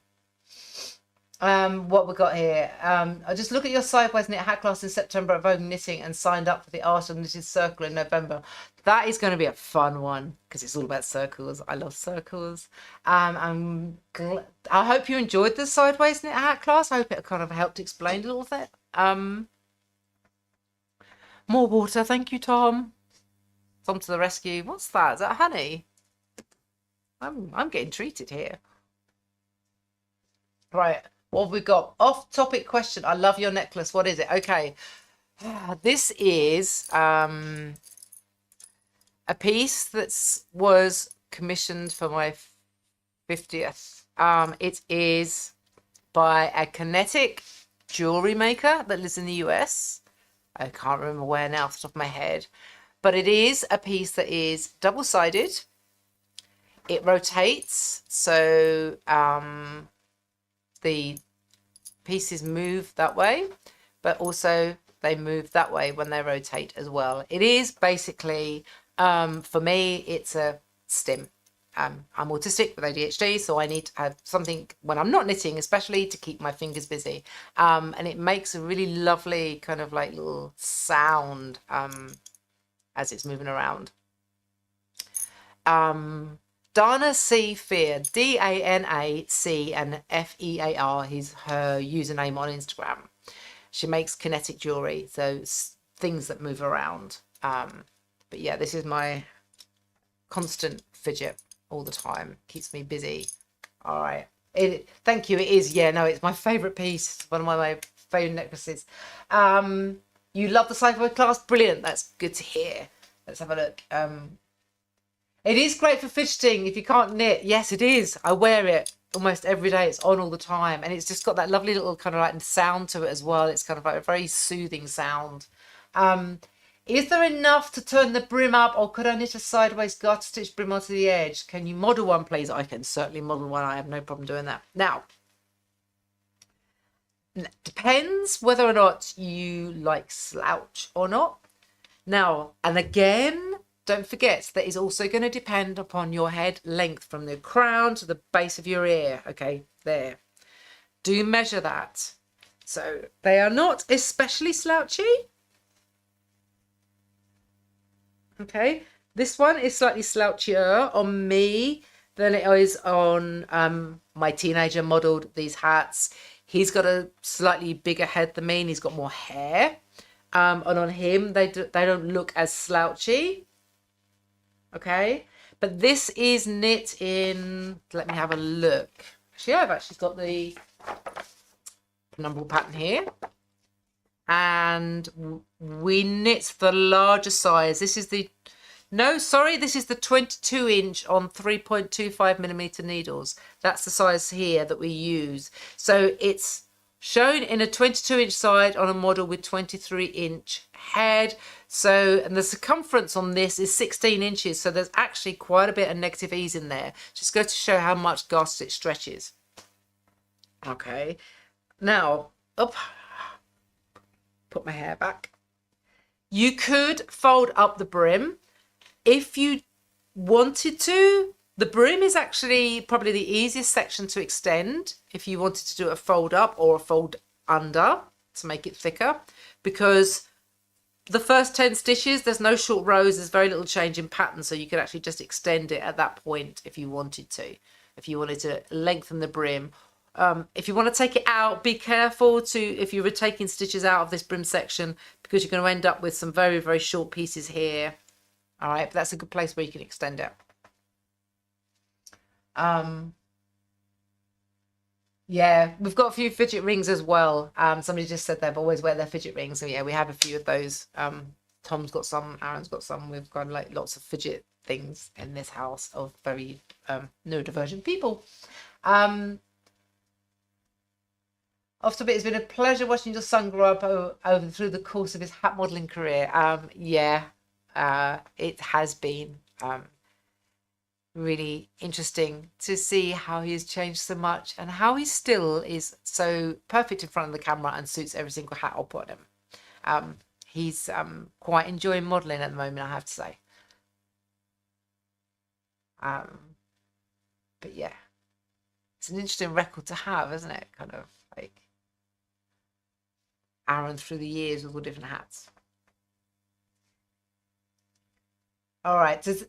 What we got here? I just look at your sideways knit hat class in September at Vogue Knitting and signed up for the Art of Knitted Circle in November. That is going to be a fun one because it's all about circles. I love circles. I hope you enjoyed the sideways knit hat class. I hope it kind of helped explain a little bit. More water, thank you, Tom. Tom to the rescue. What's that? Is that honey? I'm getting treated here. Right. What have we got? Off-topic question. I love your necklace. What is it? Okay. This is a piece that was commissioned for my 50th. It is by a kinetic jewelry maker that lives in the US. I can't remember where now off the top of my head, but it is a piece that is double-sided. It rotates, so the pieces move that way, but also they move that way when they rotate as well. It is basically, for me, it's a stim. I'm autistic with ADHD, so I need to have something when I'm not knitting, especially to keep my fingers busy. And it makes a really lovely kind of like little sound as it's moving around. Dana C. Fear, D-A-N-A-C and F-E-A-R is her username on Instagram. She makes kinetic jewelry, so things that move around. But yeah, this is my constant fidget all the time. Keeps me busy. All right. Thank you. It is. Yeah, no, it's my favourite piece. It's one of my favourite necklaces. You love the sci-fi class? Brilliant. That's good to hear. Let's have a look. It is great for fidgeting if you can't knit. Yes, it is. I wear it almost every day. It's on all the time. And it's just got that lovely little kind of like sound to it as well. It's kind of like a very soothing sound. Is there enough to turn the brim up, or could I knit a sideways garter stitch brim onto the edge? Can you model one, please? I can certainly model one. I have no problem doing that. Now, depends whether or not you like slouch or not. Now, and again, don't forget that is also going to depend upon your head length from the crown to the base of your ear. Okay, there. Do measure that. So they are not especially slouchy. Okay, this one is slightly slouchier on me than it is on my teenager modelled these hats. He's got a slightly bigger head than me and he's got more hair. And on him, they don't look as slouchy. Okay, but this is knit in, let me have a look. Actually, I've actually got the number pattern here. And we knit the larger size. This is the, no, sorry, this is the 22 inch on 3.25mm needles. That's the size here that we use. So it's shown in a 22 inch side on a model with 23 inch head. So, and the circumference on this is 16 inches. So there's actually quite a bit of negative ease in there. Just go to show how much garter it stretches. Okay. Now, up. Put my hair back. You could fold up the brim if you wanted to. The brim is actually probably the easiest section to extend if you wanted to do a fold up or a fold under to make it thicker, because the first 10 stitches, there's no short rows, there's very little change in pattern, so you could actually just extend it at that point if you wanted to, if you wanted to lengthen the brim. If you want to take it out, be careful to, if you were taking stitches out of this brim section, because you're going to end up with some very, very short pieces here. All right, but that's a good place where you can extend it. Yeah, we've got a few fidget rings as well. Somebody just said they've always wear their fidget rings. So yeah, we have a few of those. Tom's got some, Aaron's got some. We've got like lots of fidget things in this house of very neurodivergent people. After a bit, it's been a pleasure watching your son grow up over through the course of his hat modelling career. Yeah, it has been really interesting to see how he's changed so much and how he still is so perfect in front of the camera and suits every single hat I'll put on him. He's quite enjoying modelling at the moment, I have to say. But yeah, it's an interesting record to have, isn't it? Kind of like Aaron through the years with all different hats. All right. Does,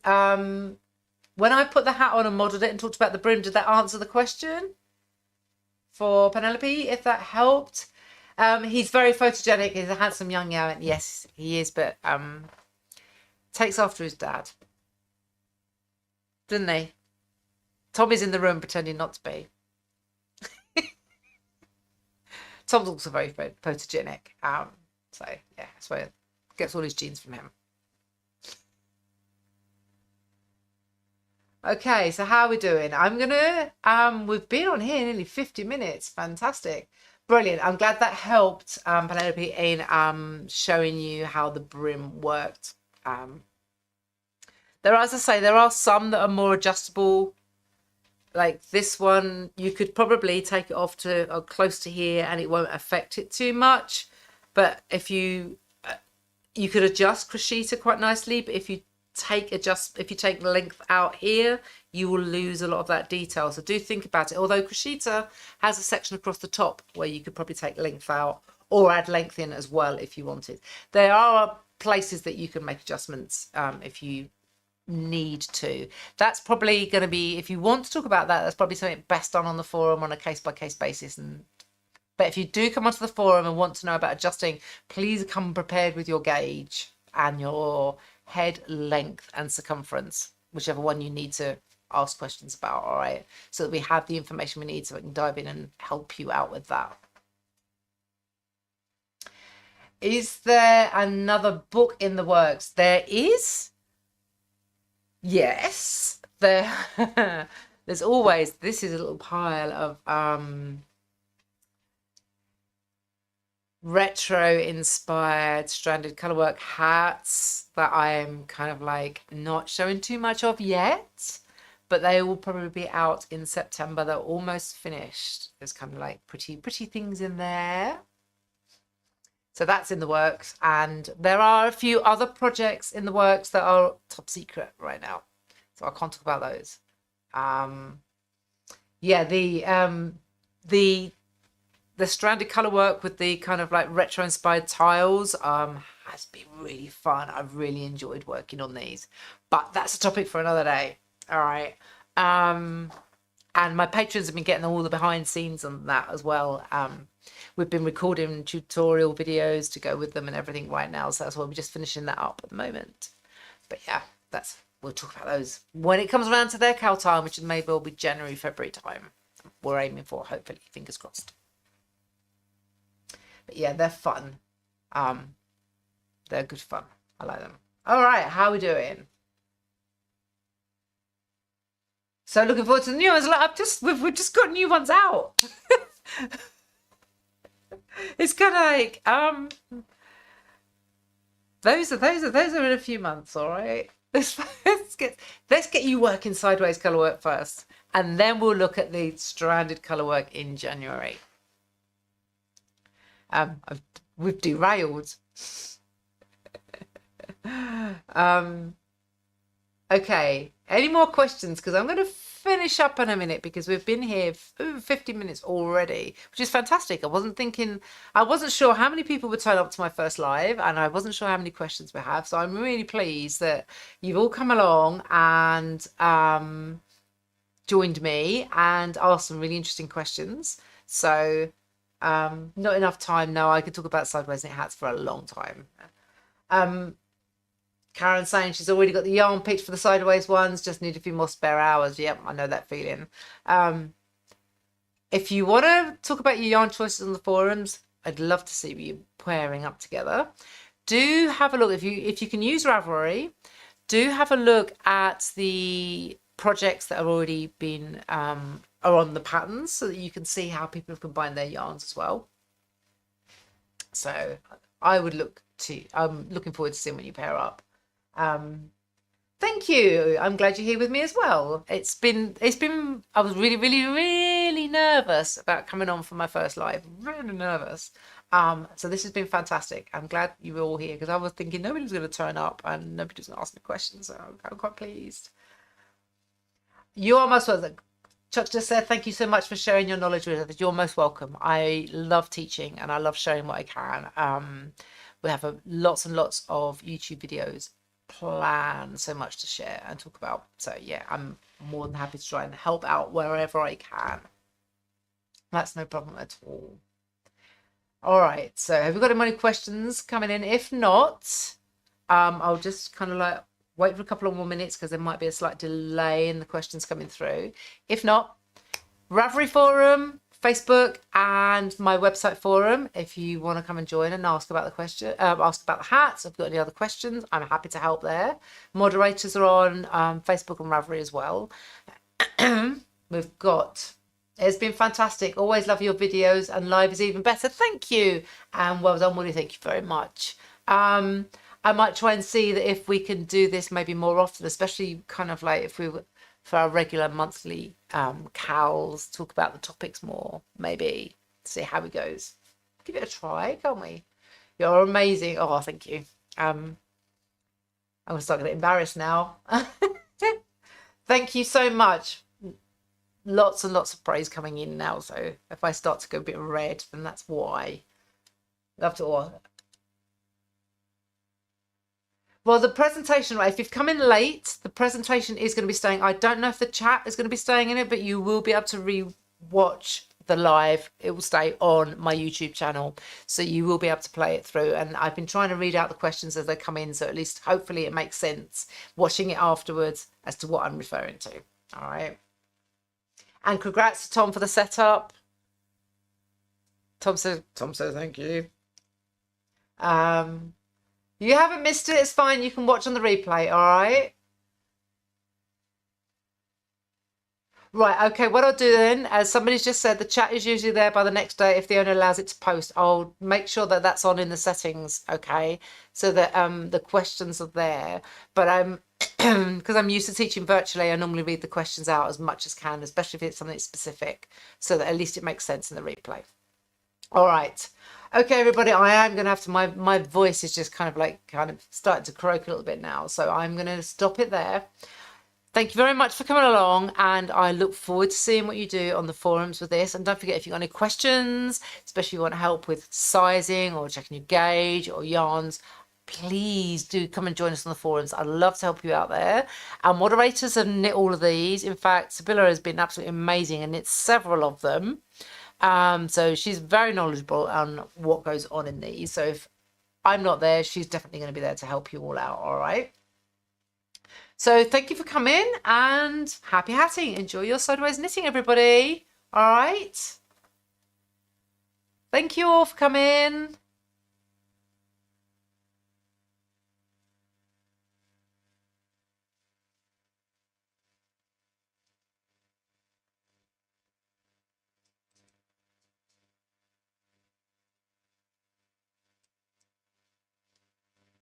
when I put the hat on and modelled it and talked about the brim, did that answer the question for Penelope, if that helped? He's very photogenic. He's a handsome young man. Yes, he is, but takes after his dad. Didn't he? Tommy's in the room pretending not to be. Tom's also very photogenic. So yeah, that's where gets all his genes from him. Okay, so how are we doing? I'm gonna we've been on here nearly 50 minutes. Fantastic. Brilliant. I'm glad that helped, Penelope, in showing you how the brim worked. There are, as I say, there are some that are more adjustable. Like this one, you could probably take it off to close to here and it won't affect it too much. But if you could adjust crescita quite nicely, but if you take the length out here, you will lose a lot of that detail. So do think about it. Although crescita has a section across the top where you could probably take length out or add length in as well if you wanted. There are places that you can make adjustments if you need to. That's probably going to be, if you want to talk about that, that's probably something best done on the forum on a case-by-case basis. But if you do come onto the forum and want to know about adjusting, please come prepared with your gauge and your head length and circumference, whichever one you need to ask questions about, all right? So that we have the information we need so we can dive in and help you out with that. Is there another book in the works? There is. Yes. There's always, this is a little pile of retro inspired stranded colorwork hats that I'm kind of like not showing too much of yet, but they will probably be out in September. They're almost finished. There's kind of like pretty things in there. So that's in the works, and there are a few other projects in the works that are top secret right now, so I can't talk about those. Yeah, the stranded color work with the kind of like retro inspired tiles has been really fun. I've really enjoyed working on these, but that's a topic for another day. All right. And my patrons have been getting all the behind scenes on that as well. We've been recording tutorial videos to go with them and everything right now, so that's why we're just finishing that up at the moment. But yeah, we'll talk about those when it comes around to their KAL time, which may well be January, February time. We're aiming for, hopefully, fingers crossed. But yeah, they're fun. They're good fun. I like them. All right, how are we doing? So looking forward to the new ones. Like we've just got new ones out. It's kind of like those are in a few months. All right. Let's get you working sideways colorwork first, and then we'll look at the stranded colorwork in January. We've derailed. Okay, any more questions? Because I'm going to finish up in a minute because we've been here over 50 minutes already, which is fantastic. I wasn't sure how many people would turn up to my first live, and I wasn't sure how many questions we have. So I'm really pleased that you've all come along and joined me and asked some really interesting questions. So not enough time. No, I could talk about sideways knit hats for a long time. Karen's saying she's already got the yarn picked for the sideways ones, just need a few more spare hours. Yep, I know that feeling. If you want to talk about your yarn choices on the forums, I'd love to see you pairing up together. Do have a look, if you can use Ravelry, do have a look at the projects that have already been are on the patterns so that you can see how people have combined their yarns as well. So I'm looking forward to seeing when you pair up. Thank you. I'm glad you're here with me as well. It's been I was really nervous about coming on for my first live. Really nervous. So this has been fantastic. I'm glad you were all here because I was thinking nobody's going to turn up and nobody's going to ask me questions. So I'm quite pleased. You are most welcome. Chuck just said, thank you so much for sharing your knowledge with us. You're most welcome. I love teaching and I love sharing what I can. We have lots and lots of YouTube videos planned, so much to share and talk about. So yeah, I'm more than happy to try and help out wherever I can. That's no problem at all. All right, so have we got any questions coming in? If not, I'll just kind of like wait for a couple of more minutes because there might be a slight delay in the questions coming through. If not, Ravelry forum, Facebook, and my website forum. If you want to come and join and ask about ask about the hats, if you've got any other questions, I'm happy to help there. Moderators are on Facebook and Ravelry as well. We've got It's been fantastic. Always love your videos, and live is even better. Thank you. And well done, Woody. Thank you very much. I might try and see that if we can do this maybe more often, especially kind of like if we were for our regular monthly KALs, talk about the topics more, maybe see how it goes. Give it a try, can't we? You're amazing. Oh, thank you. I'm gonna start getting embarrassed now. Thank you so much. Lots and lots of praise coming in now. So if I start to go a bit red, then that's why. Love to all. Well, the presentation, if you've come in late, the presentation is going to be staying. I don't know if the chat is going to be staying in it, but you will be able to re-watch the live. It will stay on my YouTube channel, so you will be able to play it through. And I've been trying to read out the questions as they come in, so at least hopefully it makes sense watching it afterwards as to what I'm referring to. All right. And congrats to Tom for the setup. Tom says thank you. You haven't missed it. It's fine. You can watch on the replay. All right. Right. Okay. What I'll do then, as somebody's just said, the chat is usually there by the next day if the owner allows it to post. I'll make sure that that's on in the settings. Okay. So that the questions are there. But because I'm used to teaching virtually, I normally read the questions out as much as can, especially if it's something specific, so that at least it makes sense in the replay. All right. Okay, everybody, I am going to have to, my voice is just kind of starting to croak a little bit now. So I'm going to stop it there. Thank you very much for coming along, and I look forward to seeing what you do on the forums with this. And don't forget, if you've got any questions, especially if you want help with sizing or checking your gauge or yarns, please do come and join us on the forums. I'd love to help you out there. Our moderators have knit all of these. In fact, Sibylla has been absolutely amazing and knit several of them. So she's very knowledgeable on what goes on in these. So if I'm not there, she's definitely going to be there to help you all out. All right. So thank you for coming, and happy hatting. Enjoy your sideways knitting, everybody. All right. Thank you all for coming.